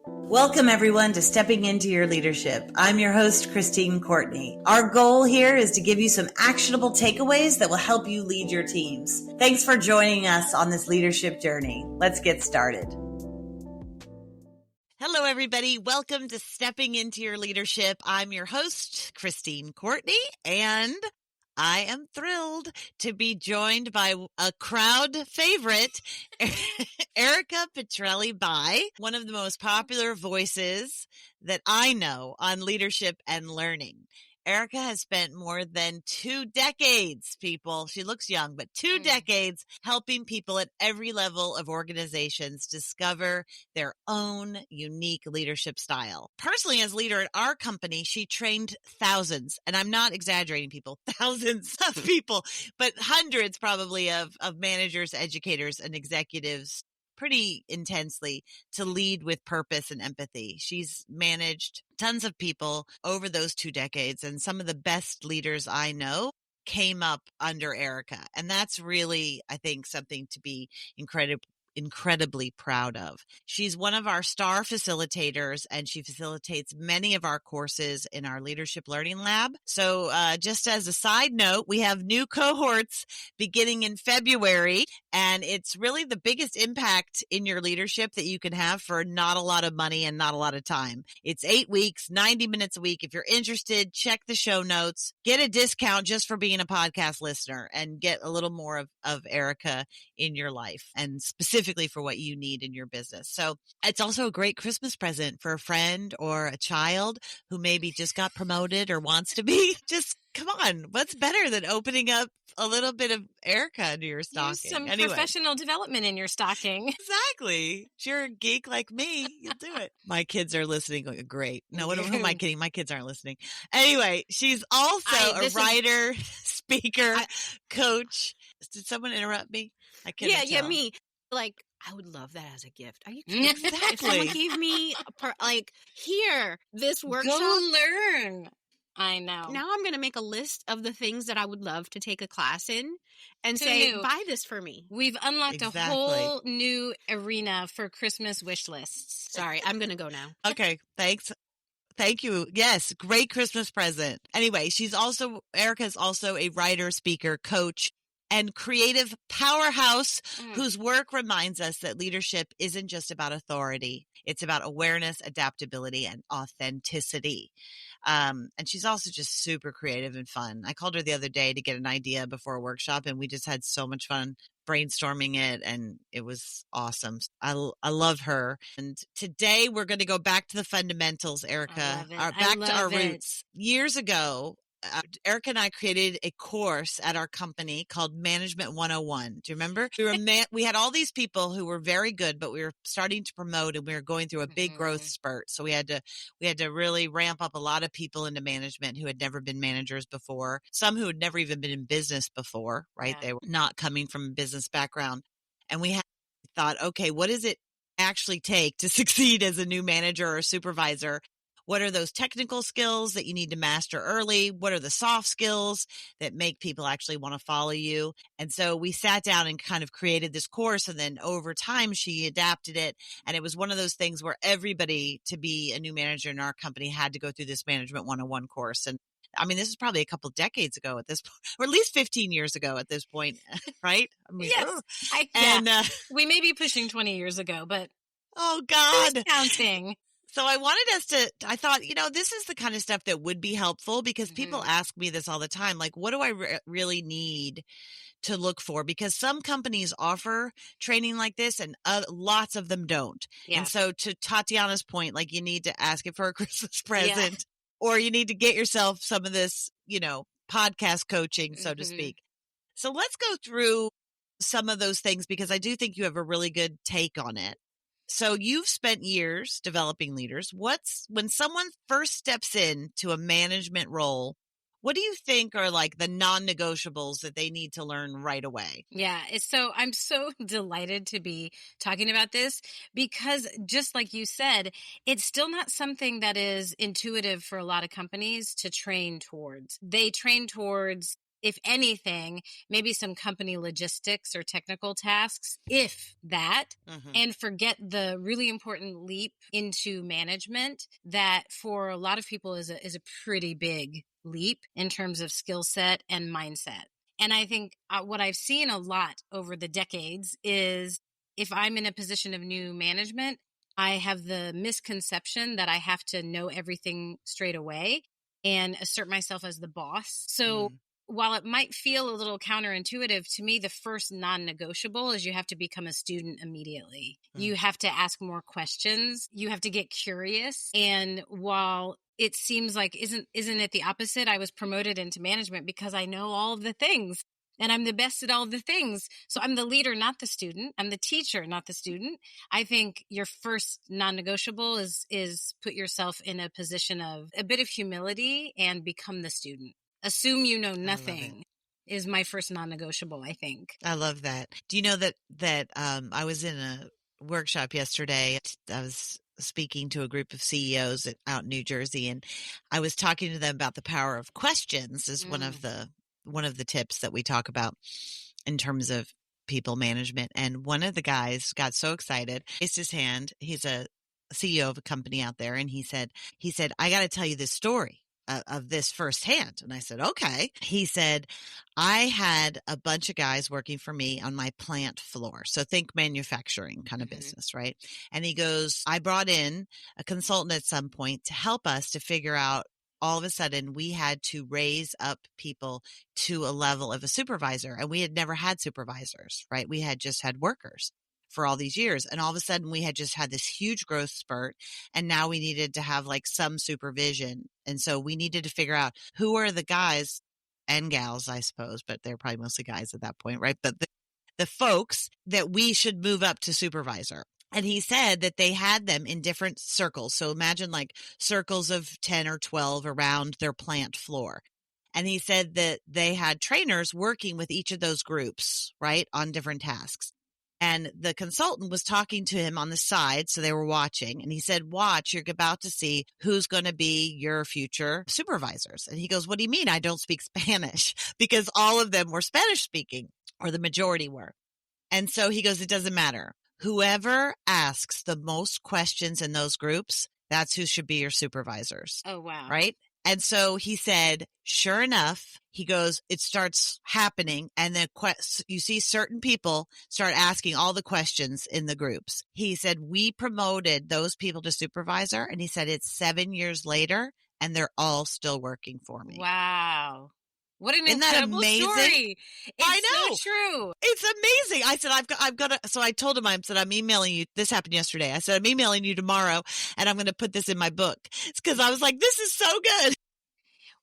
Welcome, everyone, to Stepping Into Your Leadership. I'm your host, Christine Courtney. Our goal here is to give you some actionable takeaways that will help you lead your teams. Thanks for joining us on this leadership journey. Let's get started. Hello, everybody. Welcome to Stepping Into Your Leadership. I'm your host, Christine Courtney, and I am thrilled to be joined by a crowd favorite, Erica Petrelli-Bayh, one of the most popular voices that I know on leadership and learning. Erica has spent more than 2 decades, people. She looks young, but 2 decades helping people at every level of organizations discover their own unique leadership style. Personally, as leader at our company, she trained thousands, and I'm not exaggerating, people, thousands of people, but hundreds probably of managers, educators, and executives pretty intensely to lead with purpose and empathy. She's managed tons of people over those 2 decades, and some of the best leaders I know came up under Erica. And that's really, I think, something to be incredibly proud of. She's one of our star facilitators, and she facilitates many of our courses in our Leadership Learning Lab. So just as a side note, we have new cohorts beginning in February, and it's really the biggest impact in your leadership that you can have for not a lot of money and not a lot of time. It's 8 weeks, 90 minutes a week. If you're interested, check the show notes, get a discount just for being a podcast listener, and get a little more of Erica in your life, and specifically for what you need in your business. So it's also a great Christmas present for a friend or a child who maybe just got promoted or wants to be. Just come on. What's better than opening up a little bit of Erica into your stocking? Use some professional development in your stocking. Exactly. If you're a geek like me, you'll do it. My kids are listening. Great. No, who am I kidding? My kids aren't listening. Anyway, she's also a writer, speaker, coach. Did someone interrupt me? I can't tell. Yeah, me. Like, I would love that as a gift. Are you kidding? Exactly. If someone gave me, here, this workshop. Go learn. I know. Now I'm going to make a list of the things that I would love to take a class in and buy this for me. We've unlocked a whole new arena for Christmas wish lists. Sorry, I'm going to go now. Okay, thanks. Thank you. Yes, great Christmas present. Anyway, Erica's also a writer, speaker, coach, and creative powerhouse whose work reminds us that leadership isn't just about authority. It's about awareness, adaptability, and authenticity. And she's also just super creative and fun. I called her the other day to get an idea before a workshop, and we just had so much fun brainstorming it, and it was awesome. I love her. And today we're going to go back to the fundamentals, Erica, back to our roots. Years ago, Erica and I created a course at our company called Management 101. Do you remember? We had all these people who were very good, but we were starting to promote, and we were going through a big growth spurt. So we had to really ramp up a lot of people into management who had never been managers before, some who had never even been in business before, right? Yeah. They were not coming from a business background. And we thought, okay, what does it actually take to succeed as a new manager or supervisor? What are those technical skills that you need to master early? What are the soft skills that make people actually want to follow you? And so we sat down and kind of created this course, and then over time she adapted it. And it was one of those things where everybody, to be a new manager in our company, had to go through this Management 101 course. And I mean, this is probably a couple of decades ago at this point, or at least 15 years ago at this point, right? I mean, yes. We may be pushing 20 years ago, but oh God, who's counting? So I thought, this is the kind of stuff that would be helpful, because people ask me this all the time. Like, what do I really need to look for? Because some companies offer training like this, and lots of them don't. Yeah. And so to Tatiana's point, like, you need to ask it for a Christmas present, or you need to get yourself some of this, podcast coaching, so to speak. So let's go through some of those things, because I do think you have a really good take on it. So you've spent years developing leaders. When someone first steps into a management role, what do you think are like the non-negotiables that they need to learn right away? Yeah. So I'm so delighted to be talking about this, because just like you said, it's still not something that is intuitive for a lot of companies to train towards. They train towards if anything, maybe some company logistics or technical tasks, if that, and forget the really important leap into management that for a lot of people is a pretty big leap in terms of skill set and mindset. And I think what I've seen a lot over the decades is if I'm in a position of new management, I have the misconception that I have to know everything straight away and assert myself as the boss. So while it might feel a little counterintuitive, to me, the first non-negotiable is you have to become a student immediately. You have to ask more questions. You have to get curious. And while it seems like, isn't it the opposite? I was promoted into management because I know all of the things. And I'm the best at all the things. So I'm the leader, not the student. I'm the teacher, not the student. I think your first non-negotiable is put yourself in a position of a bit of humility and become the student. Assume you know nothing is my first non-negotiable, I think. I love that. Do you know that I was in a workshop yesterday. I was speaking to a group of CEOs out in New Jersey, and I was talking to them about the power of questions as one of the tips that we talk about in terms of people management. And one of the guys got so excited, raised his hand. He's a CEO of a company out there. And he said, I got to tell you this story of this firsthand. And I said, okay. He said, I had a bunch of guys working for me on my plant floor. So think manufacturing kind of business, right? And he goes, I brought in a consultant at some point to help us to figure out, all of a sudden we had to raise up people to a level of a supervisor, and we had never had supervisors, right? We had just had workers for all these years. And all of a sudden we had just had this huge growth spurt, and now we needed to have like some supervision. And so we needed to figure out who are the guys and gals, I suppose, but they're probably mostly guys at that point, right? But the folks that we should move up to supervisor. And he said that they had them in different circles. So imagine like circles of 10 or 12 around their plant floor. And he said that they had trainers working with each of those groups, right, on different tasks. And the consultant was talking to him on the side, so they were watching. And he said, watch, you're about to see who's going to be your future supervisors. And he goes, what do you mean I don't speak Spanish? Because all of them were Spanish speaking, or the majority were. And so he goes, it doesn't matter. Whoever asks the most questions in those groups, that's who should be your supervisors. Oh, wow. Right? And so he said, sure enough, he goes, it starts happening. And then you see certain people start asking all the questions in the groups. He said, we promoted those people to supervisor. And he said, it's 7 years later and they're all still working for me. Wow. What an Isn't incredible that amazing? Story. It's I know. so true. It's amazing. I said, I've got to, so I told him, I said, I'm emailing you. This happened yesterday. I said, I'm emailing you tomorrow and I'm going to put this in my book. It's because I was like, this is so good.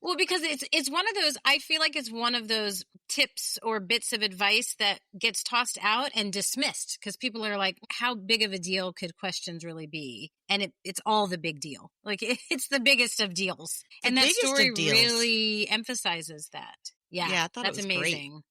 Well, because it's one of those, I feel like it's one of those tips or bits of advice that gets tossed out and dismissed because people are like, how big of a deal could questions really be? And it's all the big deal. Like it's the biggest of deals. And that story really emphasizes that. Yeah, I thought that's it was amazing.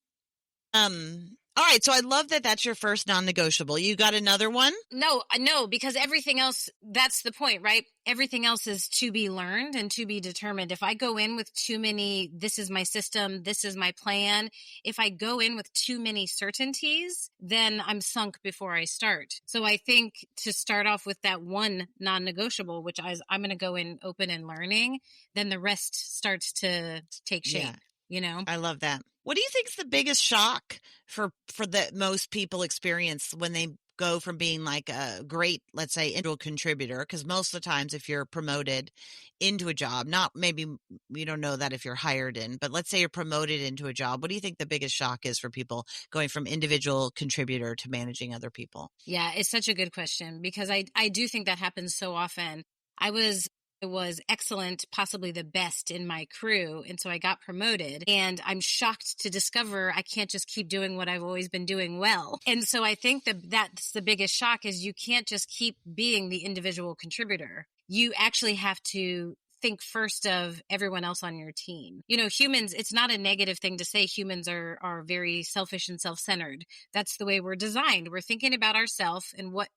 Great. All right. So I love that that's your first non-negotiable. You got another one? No, because everything else, that's the point, right? Everything else is to be learned and to be determined. If I go in with too many, this is my system, this is my plan. If I go in with too many certainties, then I'm sunk before I start. So I think to start off with that one non-negotiable, which I'm going to go in open and learning, then the rest starts to take shape. Yeah. You know, I love that. What do you think is the biggest shock for that most people experience when they go from being like a great, let's say, individual contributor? Because most of the times if you're promoted into a job, not maybe you don't know that if you're hired in, but let's say you're promoted into a job. What do you think the biggest shock is for people going from individual contributor to managing other people? Yeah, it's such a good question because I do think that happens so often. I was excellent, possibly the best in my crew. And so I got promoted and I'm shocked to discover I can't just keep doing what I've always been doing well. And so I think that's the biggest shock is you can't just keep being the individual contributor. You actually have to think first of everyone else on your team. You know, humans, it's not a negative thing to say humans are very selfish and self-centered. That's the way we're designed. We're thinking about ourselves and what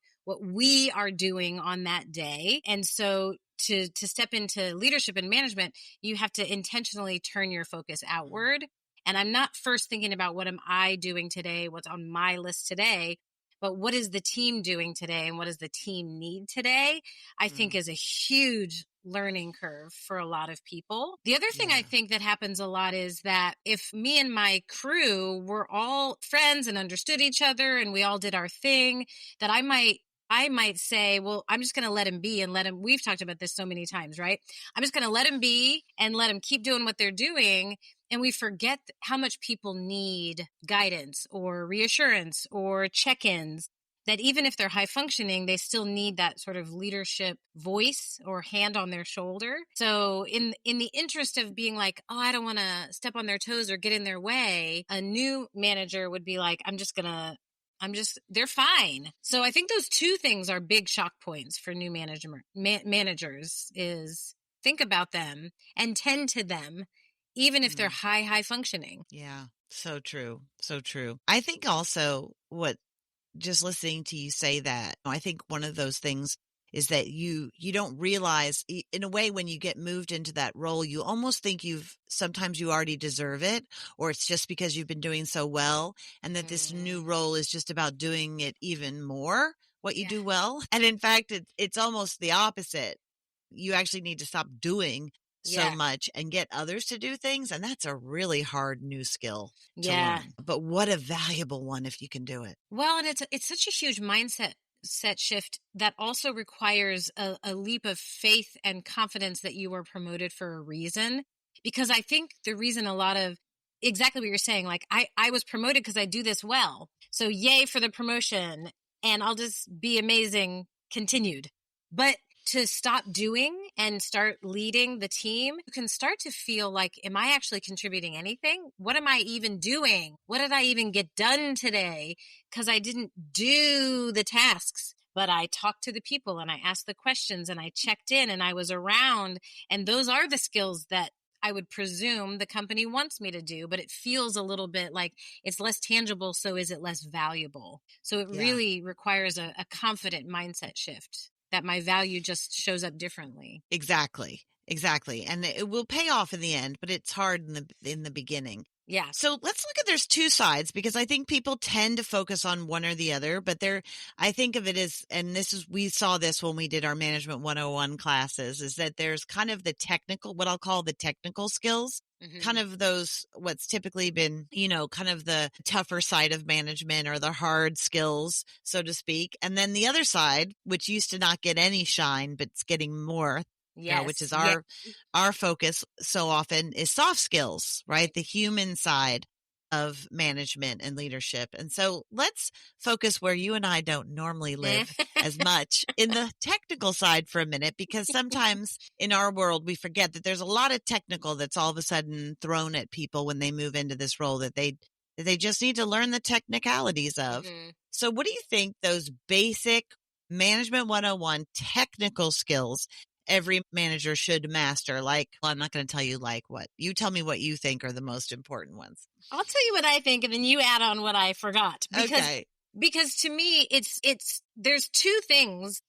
we are doing on that day. And so to step into leadership and management, you have to intentionally turn your focus outward And I'm not first thinking about what am I doing today, what's on my list today, but what is the team doing today and what does the team need today, I think is a huge learning curve for a lot of people. The other thing I think that happens a lot is that if me and my crew were all friends and understood each other and we all did our thing, that I might say, well, I'm just going to let him be and let him, we've talked about this so many times, right? I'm just going to let him be and let him keep doing what they're doing. And we forget how much people need guidance or reassurance or check-ins, that even if they're high functioning, they still need that sort of leadership voice or hand on their shoulder. So in the interest of being like, oh, I don't want to step on their toes or get in their way, a new manager would be like, they're fine. So I think those two things are big shock points for new managers is think about them and tend to them, even if they're high functioning. Yeah, so true. So true. I think also just listening to you say that, I think one of those things is that you don't realize, in a way, when you get moved into that role, you almost think sometimes you already deserve it, or it's just because you've been doing so well, and that this new role is just about doing it even more, what you do well. And in fact, it's almost the opposite. You actually need to stop doing so much and get others to do things. And that's a really hard new skill to learn. But what a valuable one if you can do it. Well, and it's such a huge mindset shift that also requires a leap of faith and confidence that you were promoted for a reason. Because I think the reason exactly what you're saying, like I was promoted because I do this well. So yay for the promotion and I'll just be amazing continued. But to stop doing and start leading the team, you can start to feel like, am I actually contributing anything? What am I even doing? What did I even get done today? Because I didn't do the tasks, but I talked to the people and I asked the questions and I checked in and I was around. And those are the skills that I would presume the company wants me to do, but it feels a little bit like it's less tangible. So is it less valuable? So it really requires a confident mindset shift, that my value just shows up differently. Exactly. And it will pay off in the end, but it's hard in the beginning. Yeah. So let's look at, there's two sides, because I think people tend to focus on one or the other, but I think of it as, and we saw this when we did our Management 101 classes, is that there's kind of the technical, what I'll call the technical skills, kind of those, what's typically been, kind of the tougher side of management or the hard skills, so to speak. And then the other side, which used to not get any shine, but it's getting more, which is our focus so often, is soft skills, right? The human side of management and leadership. And so let's focus where you and I don't normally live as much, in the technical side for a minute, because sometimes in our world, we forget that there's a lot of technical that's all of a sudden thrown at people when they move into this role that they just need to learn the technicalities of. So what do you think those basic Management 101 technical skills every manager should master? Like, well, I'm not going to tell you like what. You tell me what you think are the most important ones. I'll tell you what I think, and then you add on what I forgot. Because to me, there's two things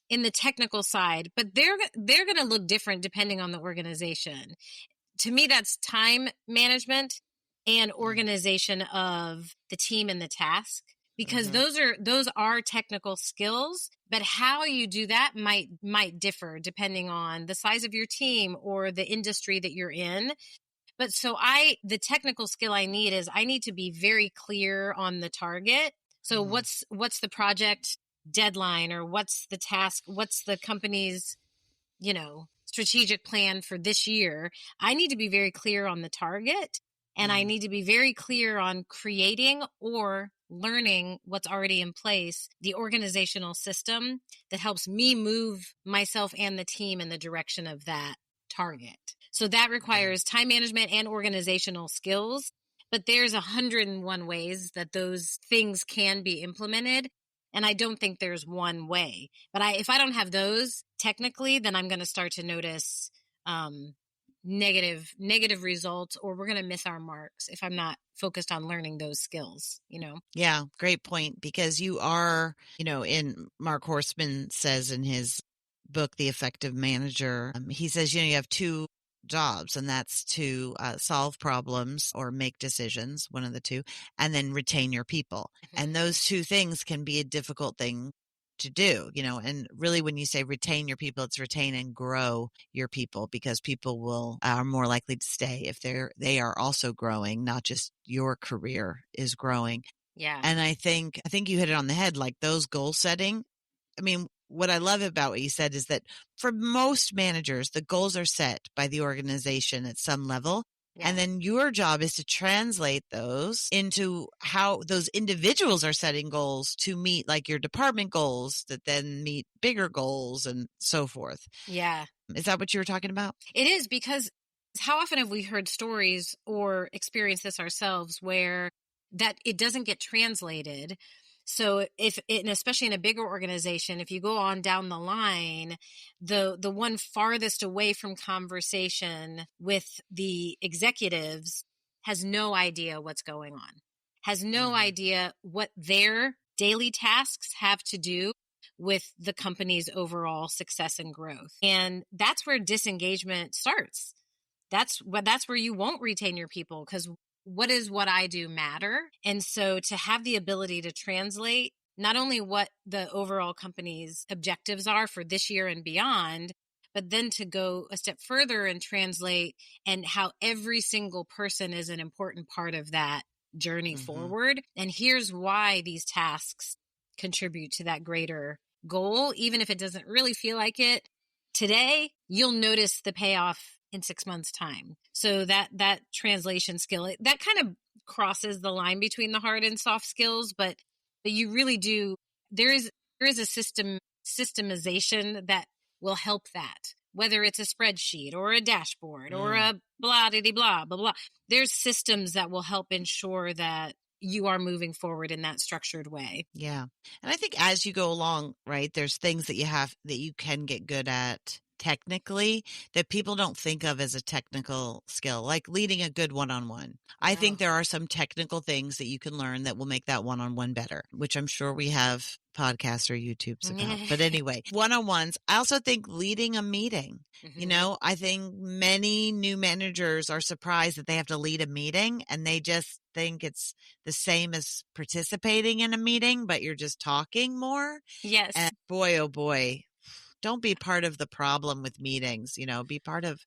in the technical side, but they're going to look different depending on the organization. To me, that's time management and organization of the team and the task. Because those are technical skills, but how you do that might differ depending on the size of your team or the industry that you're in. But so the technical skill I need is I need to be very clear on the target. So what's the project deadline, or what's the task? What's the company's, strategic plan for this year? I need to be very clear on the target, and I need to be very clear on creating or learning what's already in place, the organizational system that helps me move myself and the team in the direction of that target. So that requires time management and organizational skills, but there's 101 ways that those things can be implemented. And I don't think there's one way, but if I don't have those technically, then I'm going to start to notice, negative results, or we're going to miss our marks if I'm not focused on learning those skills, Yeah, great point. Because you are, in Mark Horstman says in his book, The Effective Manager, he says, you have two jobs, and that's to solve problems or make decisions, one of the two, and then retain your people. And those two things can be a difficult thing to do, and really when you say retain your people, it's retain and grow your people, because people are more likely to stay if they are also growing, not just your career is growing. Yeah. And I think you hit it on the head, like those goal setting. I mean, what I love about what you said is that for most managers, the goals are set by the organization at some level. Yeah. And then your job is to translate those into how those individuals are setting goals to meet like your department goals that then meet bigger goals and so forth. Yeah. Is that what you were talking about? It is, because how often have we heard stories or experienced this ourselves where that it doesn't get translated? So and especially in a bigger organization, if you go on down the line, the one farthest away from conversation with the executives has no idea what's going on, has no idea what their daily tasks have to do with the company's overall success and growth. And that's where disengagement starts. That's where you won't retain your people, because what I do matter. And so to have the ability to translate not only what the overall company's objectives are for this year and beyond, but then to go a step further and translate and how every single person is an important part of that journey forward. And here's why these tasks contribute to that greater goal, even if it doesn't really feel like it today. You'll notice the payoff in 6 months' time. So that translation skill, that kind of crosses the line between the hard and soft skills, but you really do. There is a systemization that will help that, whether it's a spreadsheet or a dashboard or a blah, blah, blah, blah, blah. There's systems that will help ensure that you are moving forward in that structured way. Yeah. And I think as you go along, right, there's things that you can get good at technically that people don't think of as a technical skill, like leading a good one-on-one. I think there are some technical things that you can learn that will make that one-on-one better, which I'm sure we have podcasts or YouTubes about. But anyway, one-on-ones. I also think leading a meeting, I think many new managers are surprised that they have to lead a meeting, and they just think it's the same as participating in a meeting, but you're just talking more. Yes. And boy, oh boy, don't be part of the problem with meetings, be part of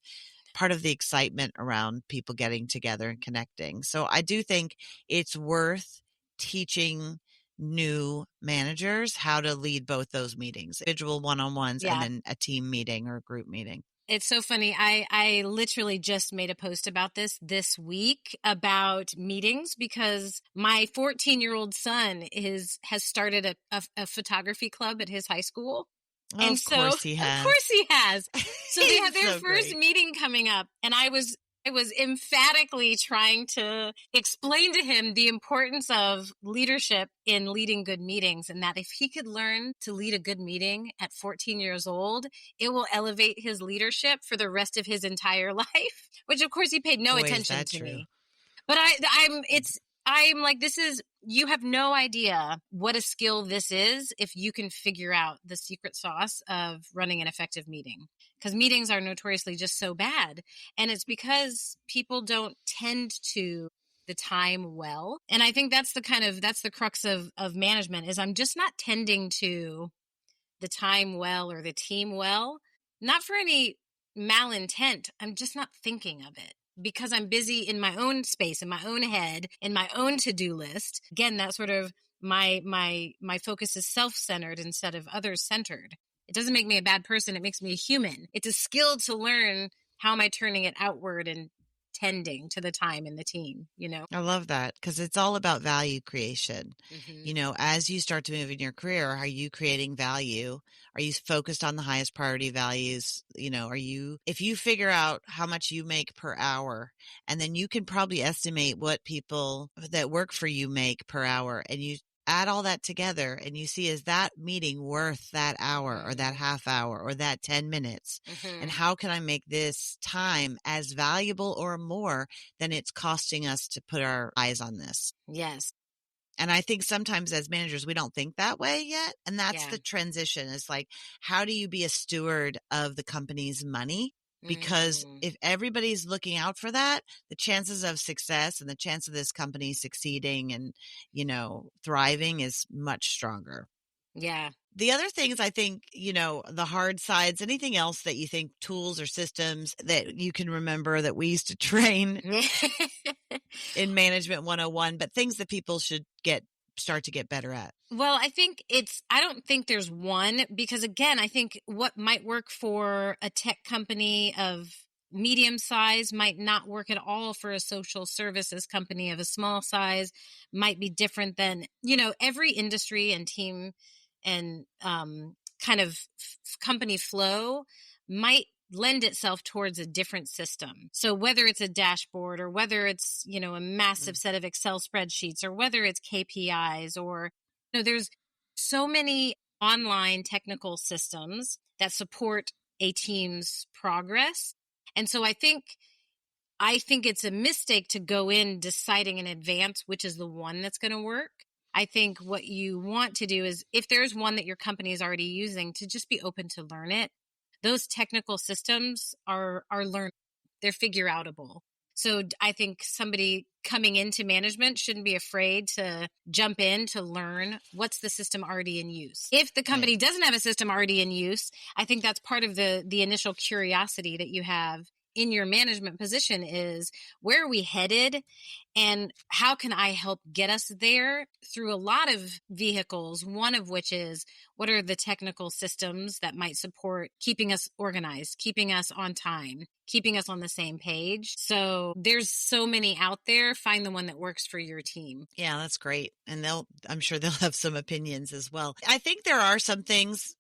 the excitement around people getting together and connecting. So I do think it's worth teaching new managers how to lead both those meetings, individual one-on-ones and then a team meeting or a group meeting. It's so funny. I literally just made a post about this week about meetings, because my 14-year-old son has started a photography club at his high school. Oh, and of course he has. Of course he has. So they have their first meeting coming up, and I was emphatically trying to explain to him the importance of leadership in leading good meetings, and that if he could learn to lead a good meeting at 14 years old, it will elevate his leadership for the rest of his entire life, which of course he paid no attention to me. But I'm like, you have no idea what a skill this is if you can figure out the secret sauce of running an effective meeting. Because meetings are notoriously just so bad. And it's because people don't tend to the time well. And I think that's the crux of management, is I'm just not tending to the time well or the team well, not for any malintent. I'm just not thinking of it, because I'm busy in my own space, in my own head, in my own to-do list. Again, that sort of my focus is self-centered instead of others-centered. It doesn't make me a bad person. It makes me a human. It's a skill to learn, how am I turning it outward and tending to the time in the team, I love that, because it's all about value creation. As you start to move in your career, are you creating value? Are you focused on the highest priority values? If you figure out how much you make per hour, and then you can probably estimate what people that work for you make per hour, and you add all that together and you see, is that meeting worth that hour or that half hour or that 10 minutes? And how can I make this time as valuable or more than it's costing us to put our eyes on this? Yes. And I think sometimes as managers, we don't think that way yet. And that's the transition. It's like, how do you be a steward of the company's money because if everybody's looking out for that, the chances of success and the chance of this company succeeding and, thriving is much stronger. Yeah. The other things, I think, the hard sides, anything else that you think, tools or systems that you can remember that we used to train in Management 101, but things that people should start to get better at? Well, I don't think there's one, because again, I think what might work for a tech company of medium size might not work at all for a social services company of a small size, might be different than, every industry and team and kind of company flow might lend itself towards a different system. So whether it's a dashboard or whether it's, a massive set of Excel spreadsheets or whether it's KPIs or, there's so many online technical systems that support a team's progress. And so I think it's a mistake to go in deciding in advance which is the one that's going to work. I think what you want to do is, if there's one that your company is already using, to just be open to learn it. Those technical systems are learnable. They're figure outable. So I think somebody coming into management shouldn't be afraid to jump in to learn what's the system already in use. If the company doesn't have a system already in use, I think that's part of the initial curiosity that you have in your management position is, where are we headed and how can I help get us there through a lot of vehicles, one of which is, what are the technical systems that might support keeping us organized, keeping us on time, keeping us on the same page? So there's so many out there. Find the one that works for your team. Yeah, that's great. And I'm sure they'll have some opinions as well. I think there are some things,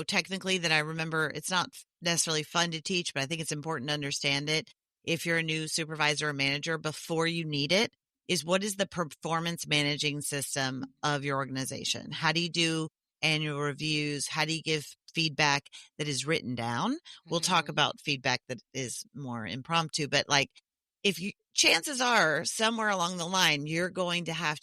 technically that I remember, it's not necessarily fun to teach, but I think it's important to understand it. If you're a new supervisor or manager, before you need it, is what is the performance managing system of your organization? How do you do annual reviews? How do you give feedback that is written down? We'll talk about feedback that is more impromptu, but chances are somewhere along the line, you're going to have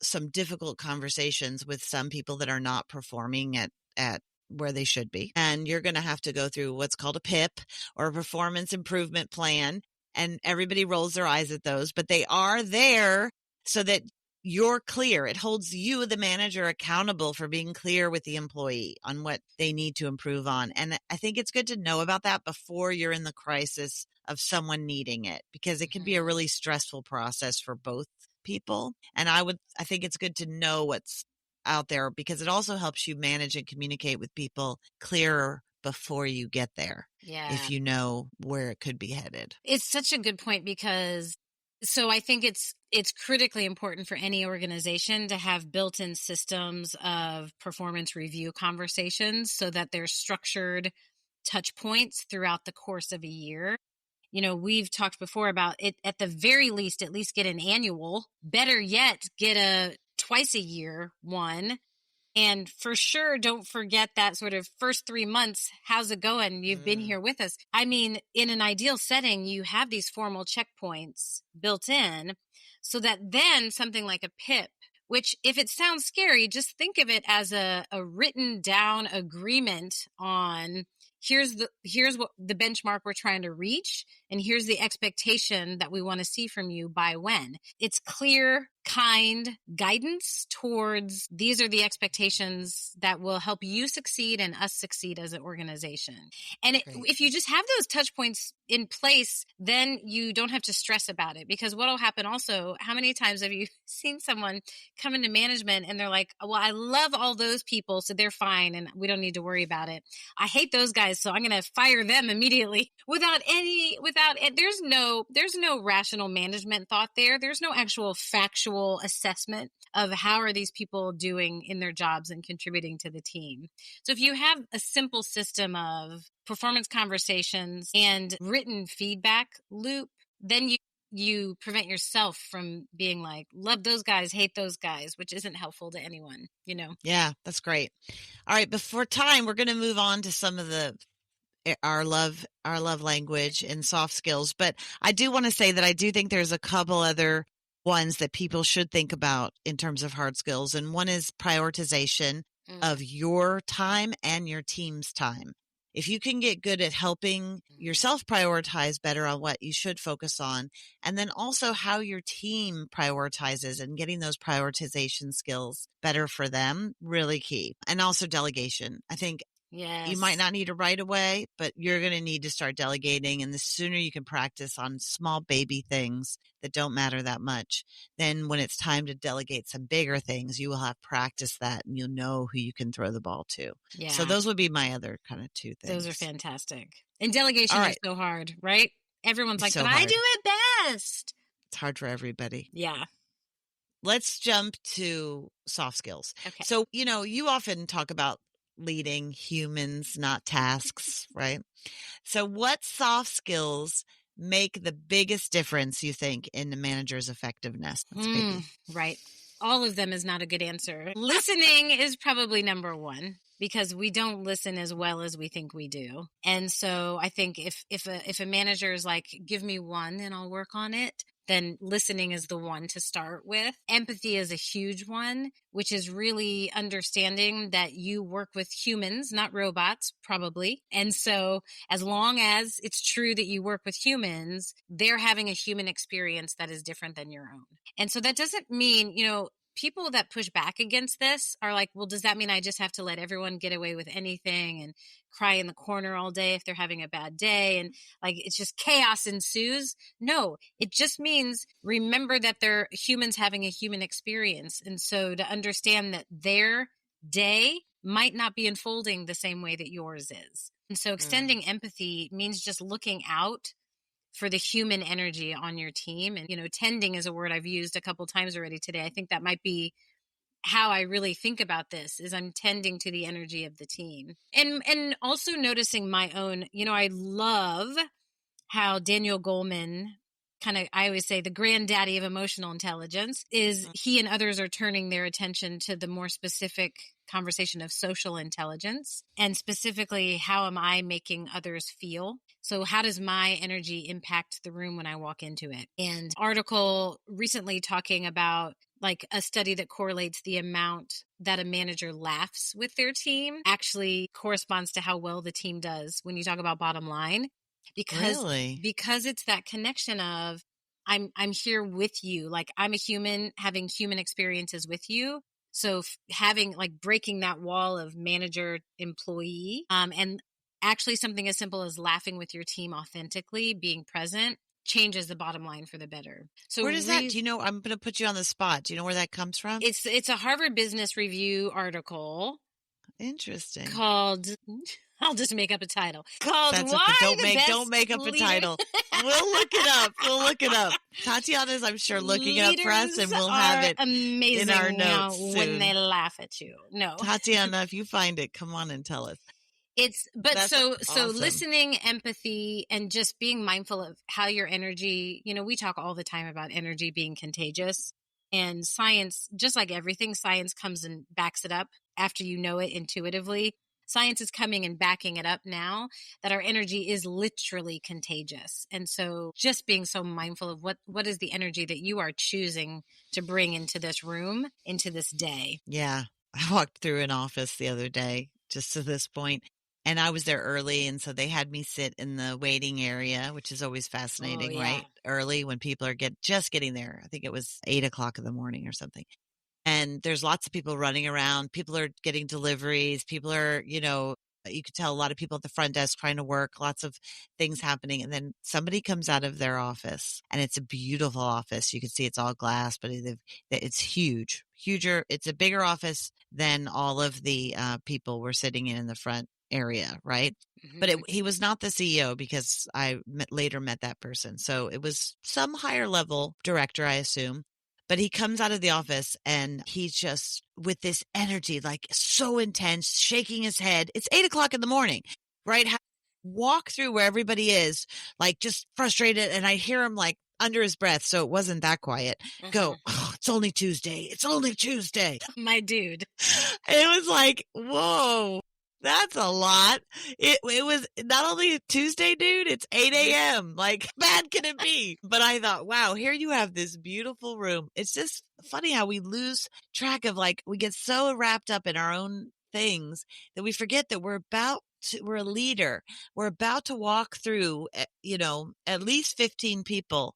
some difficult conversations with some people that are not performing at where they should be. And you're going to have to go through what's called a PIP, or a performance improvement plan. And everybody rolls their eyes at those, but they are there so that you're clear. It holds you, the manager, accountable for being clear with the employee on what they need to improve on. And I think it's good to know about that before you're in the crisis of someone needing it, because it can be a really stressful process for both people. And I think it's good to know what's out there, because it also helps you manage and communicate with people clearer before you get there. Yeah. If you know where it could be headed. It's such a good point, because so I think it's critically important for any organization to have built-in systems of performance review conversations so that there's structured touch points throughout the course of a year. We've talked before about it, at the very least, at least get an annual, better yet, get a twice a year one. And for sure, don't forget that sort of first 3 months. How's it going? You've been here with us. I mean, in an ideal setting, you have these formal checkpoints built in so that then something like a PIP, which, if it sounds scary, just think of it as a written down agreement on here's what the benchmark we're trying to reach, and here's the expectation that we want to see from you by when. It's clear, kind guidance towards, these are the expectations that will help you succeed and us succeed as an organization. And if you just have those touch points in place, then you don't have to stress about it, because what will happen also, how many times have you seen someone come into management and they're like, well, I love all those people, so they're fine and we don't need to worry about it. I hate those guys, so I'm going to fire them immediately there's no rational management thought there. There's no actual factual assessment of how are these people doing in their jobs and contributing to the team. So if you have a simple system of performance conversations and written feedback loop, then you prevent yourself from being like, love those guys, hate those guys, which isn't helpful to anyone, Yeah, that's great. All right, before time, we're going to move on to some of our love language and soft skills. But I do want to say that I do think there's a couple other ones that people should think about in terms of hard skills. And one is prioritization of your time and your team's time. If you can get good at helping yourself prioritize better on what you should focus on, and then also how your team prioritizes and getting those prioritization skills better for them, really key. And also delegation. I think you might not need it right away, but you're going to need to start delegating. And the sooner you can practice on small baby things that don't matter that much, then when it's time to delegate some bigger things, you will have practiced that and you'll know who you can throw the ball to. Yeah. So those would be my other kind of two things. Those are fantastic. And delegation is so hard, right? Everyone's like, but I do it best. It's hard for everybody. Yeah. Let's jump to soft skills. Okay. So, you often talk about leading humans, not tasks, right? So what soft skills make the biggest difference, you think, in the manager's effectiveness? Right. All of them is not a good answer. Listening is probably number one, because we don't listen as well as we think we do. And so I think if a manager is like, give me one and I'll work on it, then listening is the one to start with. Empathy is a huge one, which is really understanding that you work with humans, not robots, probably. And so as long as it's true that you work with humans, they're having a human experience that is different than your own. And so that doesn't mean, people that push back against this are like, well, does that mean I just have to let everyone get away with anything and cry in the corner all day if they're having a bad day? And like, it's just chaos ensues. No, it just means remember that they're humans having a human experience. And so to understand that their day might not be unfolding the same way that yours is. And so extending empathy means just looking out for the human energy on your team. And, tending is a word I've used a couple times already today. I think that might be how I really think about this, is I'm tending to the energy of the team. And also noticing my own, I love how Daniel Goleman, I always say the granddaddy of emotional intelligence, is he and others are turning their attention to the more specific conversation of social intelligence, and specifically, how am I making others feel? So how does my energy impact the room when I walk into it? And article recently talking about like a study that correlates the amount that a manager laughs with their team actually corresponds to how well the team does when you talk about bottom line. Because it's that connection of I'm here with you. Like I'm a human having human experiences with you. So having like breaking that wall of manager employee, and actually something as simple as laughing with your team authentically, being present, changes the bottom line for the better. So where does that, do you know, I'm going to put you on the spot. Do you know where that comes from? It's a Harvard Business Review article. Interesting. Called, I'll just make up a title. Called That's Why okay. Don't make up a title. We'll look it up. Tatiana's, I'm sure, looking it up for us, and we'll have it in our notes soon. When they laugh at you. No. Tatiana, if you find it, come on and tell us. So awesome. Listening, empathy, and just being mindful of how your energy, we talk all the time about energy being contagious, and science, just like everything, science comes and backs it up after you know it intuitively. Science is coming and backing it up now that our energy is literally contagious. And so just being so mindful of what is the energy that you are choosing to bring into this room, into this day. Yeah. I walked through an office the other day, just to this point, and I was there early. And so they had me sit in the waiting area, which is always fascinating, right? Early when people are just getting there. I think it was 8:00 in the morning or something. And there's lots of people running around. People are getting deliveries. People are, you could tell a lot of people at the front desk trying to work, lots of things happening. And then somebody comes out of their office, and it's a beautiful office. You can see it's all glass, but it's huger. It's a bigger office than all of the people were sitting in the front area, right? Mm-hmm. But he was not the CEO, because I later met that person. So it was some higher level director, I assume. But he comes out of the office, and he's just with this energy, like so intense, shaking his head. It's 8:00 in the morning, right? Walk through where everybody is, like just frustrated. And I hear him like under his breath. So it wasn't that quiet. Go, it's only Tuesday. It's only Tuesday. My dude. It was like, whoa. That's a lot. It was not only a Tuesday, dude, it's 8 a.m. Like, bad can it be? But I thought, wow, here you have this beautiful room. It's just funny how we lose track of, like, we get so wrapped up in our own things that we forget that we're about we're a leader. We're about to walk through, at least 15 people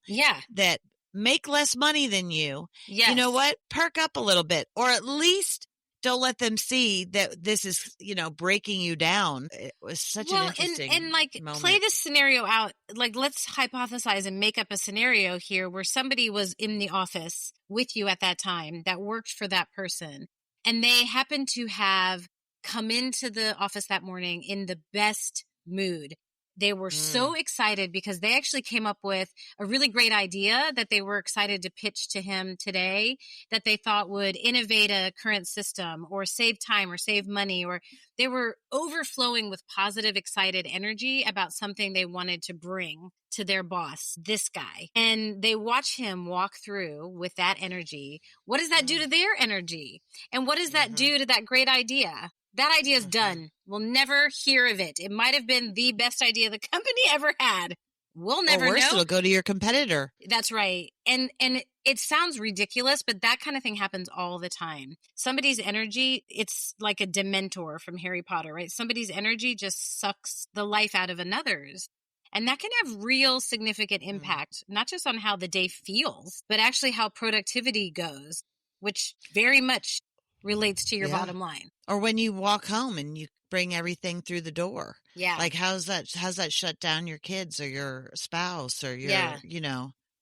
that make less money than you. Yes. You know what? Perk up a little bit, or at least don't let them see that this is, breaking you down. It was such an interesting and moment. Play this scenario out. Like, let's hypothesize and make up a scenario here where somebody was in the office with you at that time that worked for that person, and they happened to have come into the office that morning in the best mood. They were so excited because they actually came up with a really great idea that they were excited to pitch to him today, that they thought would innovate a current system or save time or save money, or they were overflowing with positive, excited energy about something they wanted to bring to their boss, this guy. And they watch him walk through with that energy. What does that do to their energy? And what does that do to that great idea? That idea is done. We'll never hear of it. It might have been the best idea the company ever had. We'll never know. Or worse, it'll go to your competitor. That's right. And it sounds ridiculous, but that kind of thing happens all the time. Somebody's energy, it's like a Dementor from Harry Potter, right? Somebody's energy just sucks the life out of another's. And that can have real significant impact, not just on how the day feels, but actually how productivity goes, which very much relates to your bottom line. Or when you walk home and you bring everything through the door. Yeah. Like, how's that shut down your kids or your spouse or your,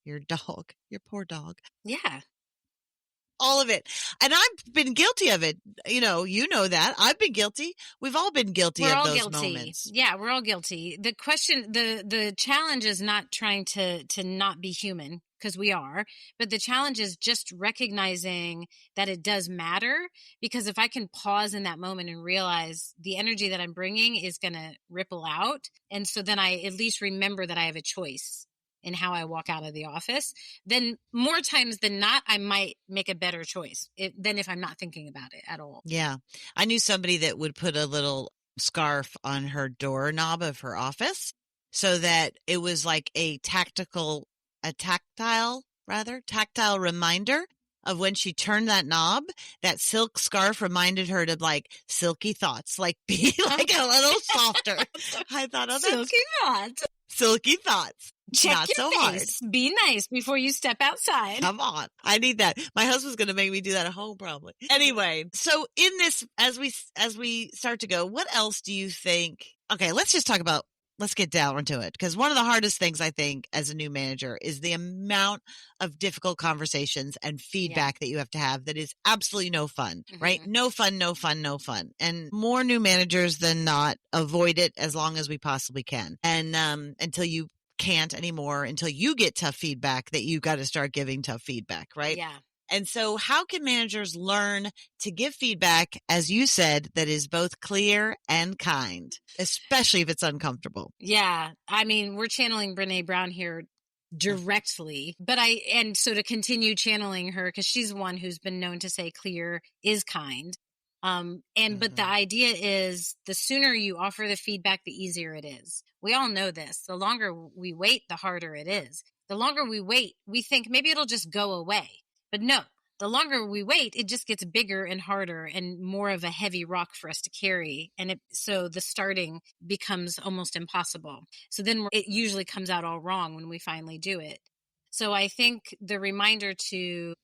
your dog, your poor dog. Yeah. All of it. And I've been guilty of it. You know that. I've been guilty. We've all been guilty of those moments. Yeah, we're all guilty. The question, the challenge is not trying to not be human, because we are, but the challenge is just recognizing that it does matter, because if I can pause in that moment and realize the energy that I'm bringing is going to ripple out, and so then I at least remember that I have a choice in how I walk out of the office, then more times than not, I might make a better choice than if I'm not thinking about it at all. Yeah. I knew somebody that would put a little scarf on her doorknob of her office so that it was like a tactile reminder of when she turned that knob. That silk scarf reminded her to, like, silky thoughts, like, be like a little softer. I thought, silky thoughts. Check not your so face. Hard. Be nice before you step outside. Come on. I need that. My husband's going to make me do that at home probably. Anyway, so in this, as we start to go, what else do you think? Okay, let's get down to it. Because one of the hardest things, I think, as a new manager is the amount of difficult conversations and feedback that you have to have that is absolutely no fun, right? No fun. And more new managers than not avoid it as long as we possibly can. And until you can't anymore, until you get tough feedback, that you got to start giving tough feedback, right? Yeah. And so how can managers learn to give feedback, as you said, that is both clear and kind, especially if it's uncomfortable? Yeah. I mean, we're channeling Brene Brown here directly, and so to continue channeling her, because she's one who's been known to say clear is kind. But the idea is the sooner you offer the feedback, the easier it is. We all know this. The longer we wait, the harder it is. The longer we wait, we think maybe it'll just go away. But no, the longer we wait, it just gets bigger and harder and more of a heavy rock for us to carry. And so the starting becomes almost impossible. So then it usually comes out all wrong when we finally do it. So I think the reminder to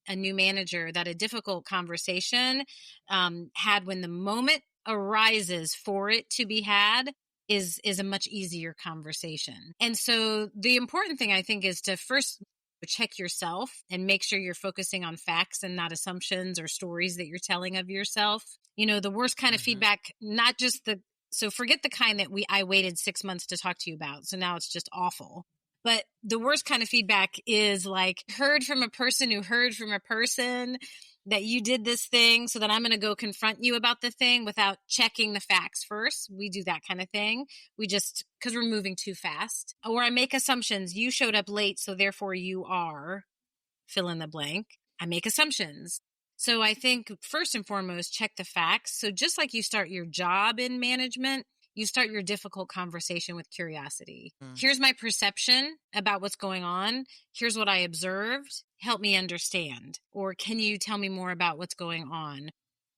a new manager that a difficult conversation had when the moment arises for it to be had is a much easier conversation. And so the important thing, I think, is to first check yourself and make sure you're focusing on facts and not assumptions or stories that you're telling of yourself. You know, the worst kind of feedback, not just so forget the kind that I waited 6 months to talk to you about. So now it's just awful. But the worst kind of feedback is like, heard from a person who heard from a person that you did this thing, so that I'm going to go confront you about the thing without checking the facts first. We do that kind of thing. Because we're moving too fast. Or I make assumptions. You showed up late, so therefore you are fill in the blank. I make assumptions. So I think first and foremost, check the facts. So just like you start your job in management, you start your difficult conversation with curiosity. Here's my perception about what's going on. Here's what I observed. Help me understand. Or can you tell me more about what's going on?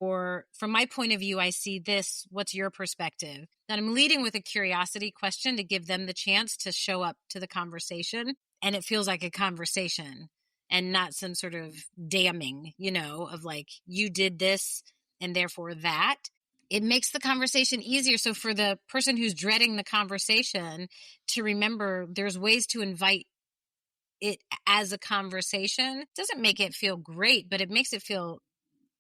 or from my point of view, I see this, what's your perspective? Then I'm leading with a curiosity question to give them the chance to show up to the conversation. And it feels like a conversation and not some sort of damning, of like, you did this and therefore that. It makes the conversation easier. So for the person who's dreading the conversation to remember there's ways to invite it as a conversation. It doesn't make it feel great, but it makes it feel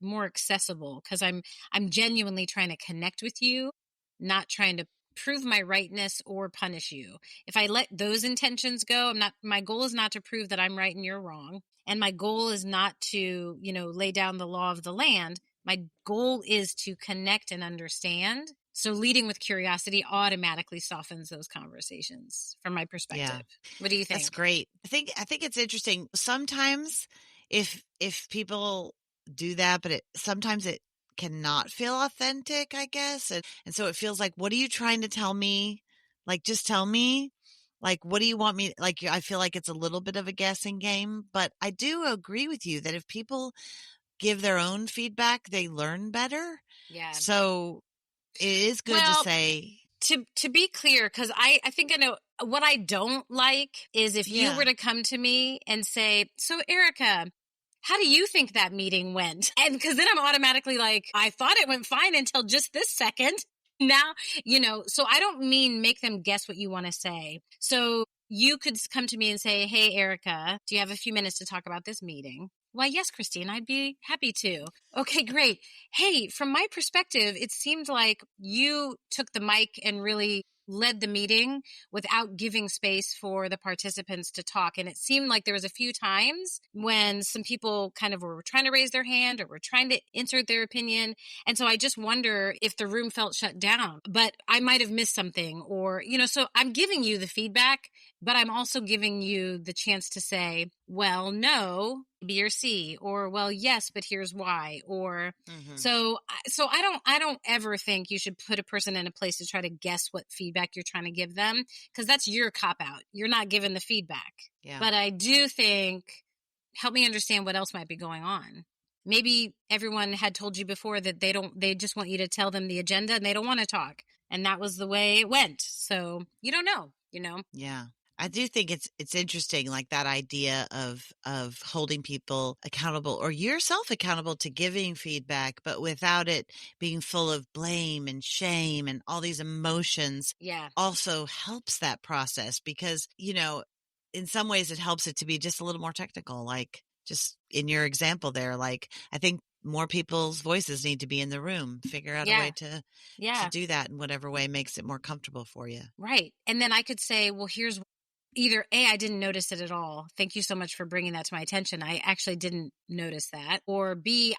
more accessible because I'm genuinely trying to connect with you, not trying to prove my rightness or punish you. If I let those intentions go, my goal is not to prove that I'm right and you're wrong. And my goal is not to, lay down the law of the land. My goal is to connect and understand. So leading with curiosity automatically softens those conversations from my perspective. Yeah. What do you think? That's great. I think it's interesting. Sometimes if people do that, but sometimes it cannot feel authentic, I guess. And so it feels like, what are you trying to tell me? Like, just tell me. Like, what do you want me? Like, I feel like it's a little bit of a guessing game, but I do agree with you that if people give their own feedback, they learn better. Yeah. So it is good to say. To be clear, because I think I know what I don't like is if you were to come to me and say, so Erica, how do you think that meeting went? And because then I'm automatically like, I thought it went fine until just this second. Now, so I don't mean make them guess what you want to say. So you could come to me and say, hey, Erica, do you have a few minutes to talk about this meeting? Why, yes, Christine, I'd be happy to. Okay, great. Hey, from my perspective, it seemed like you took the mic and really led the meeting without giving space for the participants to talk. And it seemed like there was a few times when some people kind of were trying to raise their hand or were trying to insert their opinion. And so I just wonder if the room felt shut down, but I might have missed something or, so I'm giving you the feedback, but I'm also giving you the chance to say, well, no, B or C, or well, yes, but here's why, or so I don't ever think you should put a person in a place to try to guess what feedback you're trying to give them, because that's your cop out. You're not giving the feedback. Yeah. But I do think, help me understand what else might be going on. Maybe everyone had told you before that they just want you to tell them the agenda and they don't want to talk. And that was the way it went. So you don't know, Yeah. I do think it's interesting, like that idea of holding people accountable or yourself accountable to giving feedback, but without it being full of blame and shame and all these emotions. Yeah. Also helps that process because, in some ways it helps it to be just a little more technical, like just in your example there, like I think more people's voices need to be in the room. Figure out a way to do that in whatever way makes it more comfortable for you. Right. And then I could say, well, here's either A, I didn't notice it at all. Thank you so much for bringing that to my attention. I actually didn't notice that. Or B,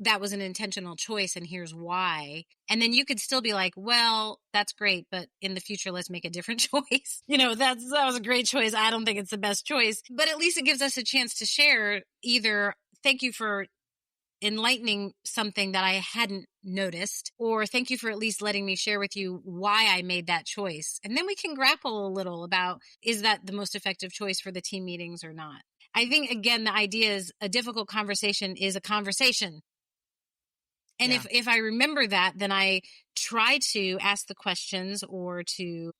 that was an intentional choice and here's why. And then you could still be like, well, that's great, but in the future, let's make a different choice. That was a great choice. I don't think it's the best choice, but at least it gives us a chance to share either thank you for enlightening something that I hadn't noticed, or thank you for at least letting me share with you why I made that choice. And then we can grapple a little about, is that the most effective choice for the team meetings or not? I think, again, the idea is a difficult conversation is a conversation. And if I remember that, then I try to ask the questions or to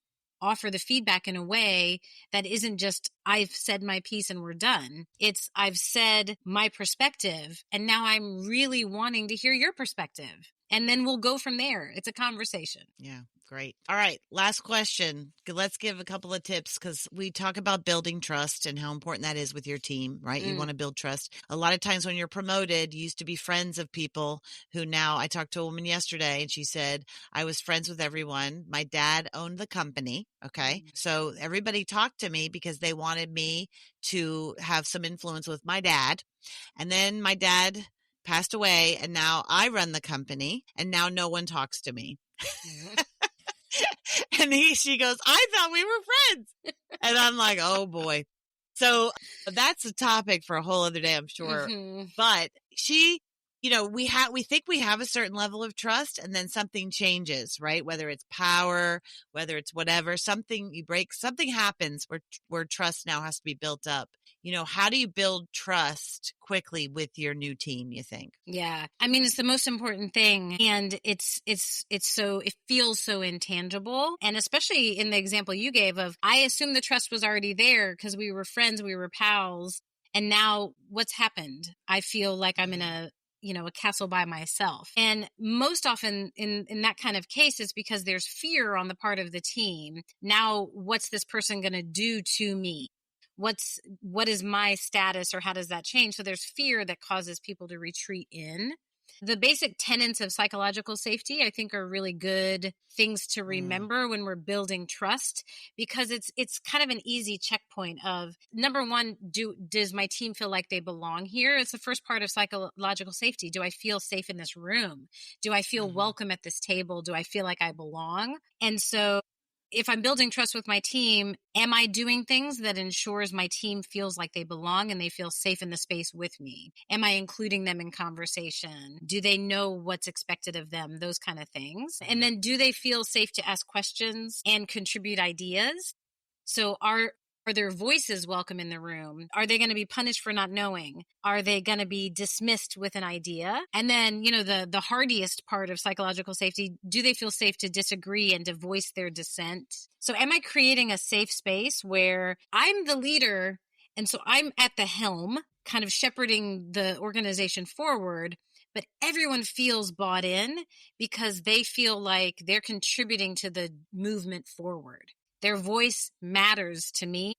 offer the feedback in a way that isn't just, I've said my piece and we're done. It's, I've said my perspective and now I'm really wanting to hear your perspective. And then we'll go from there. It's a conversation. Yeah. Great. All right. Last question. Let's give a couple of tips because we talk about building trust and how important that is with your team, right? You want to build trust. A lot of times when you're promoted, you used to be friends of people who now, I talked to a woman yesterday and she said, I was friends with everyone. My dad owned the company. Okay. So everybody talked to me because they wanted me to have some influence with my dad. And then my dad passed away and now I run the company and now no one talks to me. And she goes, I thought we were friends. And I'm like, oh boy. So that's a topic for a whole other day, I'm sure. But she, we think we have a certain level of trust and then something changes, right? Whether it's power, whether it's whatever, something happens where trust now has to be built up. how do you build trust quickly with your new team, you think? Yeah. I mean, it's the most important thing. And it feels so intangible. And especially in the example you gave of, I assume the trust was already there because we were friends, we were pals. And now what's happened? I feel like I'm in a castle by myself. And most often in that kind of case, it's because there's fear on the part of the team. Now, what's this person going to do to me? What is my status, or how does that change? So there's fear that causes people to retreat in. The basic tenets of psychological safety, I think, are really good things to remember when we're building trust, because it's kind of an easy checkpoint of, number one, does my team feel like they belong here? It's the first part of psychological safety. Do I feel safe in this room? Do I feel welcome at this table? Do I feel like I belong? And so if I'm building trust with my team, am I doing things that ensures my team feels like they belong and they feel safe in the space with me? Am I including them in conversation? Do they know what's expected of them? Those kind of things. And then do they feel safe to ask questions and contribute ideas? So are their voices welcome in the room? Are they going to be punished for not knowing? Are they going to be dismissed with an idea? And then, the hardiest part of psychological safety, do they feel safe to disagree and to voice their dissent? So am I creating a safe space where I'm the leader, and so I'm at the helm, kind of shepherding the organization forward, but everyone feels bought in because they feel like they're contributing to the movement forward. Their voice matters to me,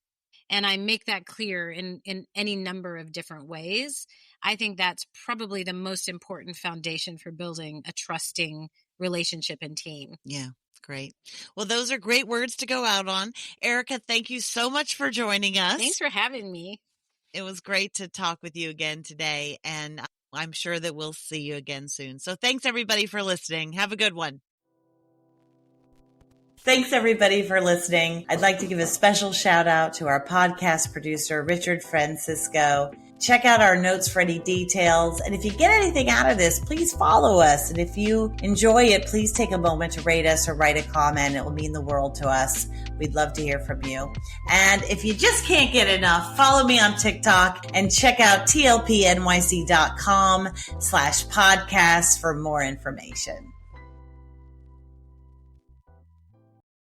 and I make that clear in any number of different ways. I think that's probably the most important foundation for building a trusting relationship and team. Yeah, great. Well, those are great words to go out on. Erica, thank you so much for joining us. Thanks for having me. It was great to talk with you again today, and I'm sure that we'll see you again soon. So thanks, everybody, for listening. Have a good one. Thanks, everybody, for listening. I'd like to give a special shout out to our podcast producer, Richard Francisco. Check out our notes for any details. And if you get anything out of this, please follow us. And if you enjoy it, please take a moment to rate us or write a comment. It will mean the world to us. We'd love to hear from you. And if you just can't get enough, follow me on TikTok and check out tlpnyc.com/podcast for more information.